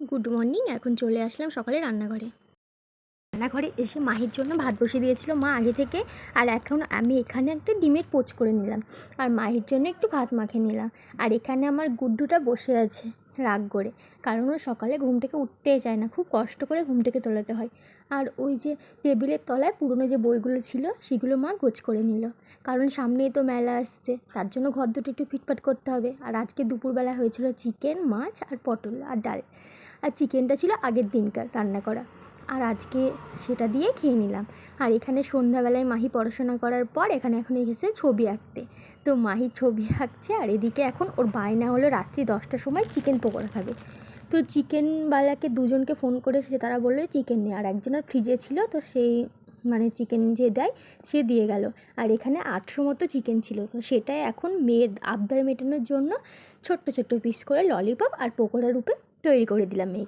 Good morning. এখন চলে আসলাম সকালে রান্নাঘরে। রান্নাঘরে এসে মাহির জন্য ভাত বসিয়ে দিয়েছিল মা আগে থেকে। আর এখন আমি এখানে একটা ডিমের পোচ করে নিলাম, আর মাহির জন্য একটু ভাত মাখিয়ে নিলাম। আর এখানে আমার গুড্ডুটা বসে আছে রাগ করে, কারণ ও সকালে ঘুম থেকে উঠতেই চায় না, খুব কষ্ট করে ঘুম থেকে তোলাতে হয়। আর ওই যে টেবিলের তলায় পুরনো যে বইগুলো ছিল সেগুলো মা গোছ করে নিল, কারণ সামনেই তো মেলা আসছে, তার জন্য ঘর দুটো একটু ফিটফাট করতে হবে। আর আজকে দুপুরবেলা হয়েছিল চিকেন, মাছ আর পটল আর ডাল। আর চিকেনটা ছিল আগের দিনকার রান্না করা, আর আজকে সেটা দিয়ে খেয়ে নিলাম। আর এখানে সন্ধ্যাবেলায় মাহি পড়াশোনা করার পর এখন এসেছে ছবি আঁকতে। তো মাহি ছবি আঁকছে, আর এদিকে এখন ওর বায়না হলো রাত্রি 10টার সময় চিকেন পকোড়া খাবে। তো চিকেনওয়ালাকে দুজনকে ফোন করে তারা বললো চিকেন নেই, আর একজনের ফ্রিজে ছিল, তো সেই চিকেন যে দেয় সে দিয়ে গেল। আর এখানে 800 মতো চিকেন ছিল, তো সেটাই এখন মেয়ের আবদার মেটানোর জন্য ছোট্ট ছোট্ট পিস করে ললিপপ আর পকোড়া রূপে তৈরি করে দিলাম মেয়েকে।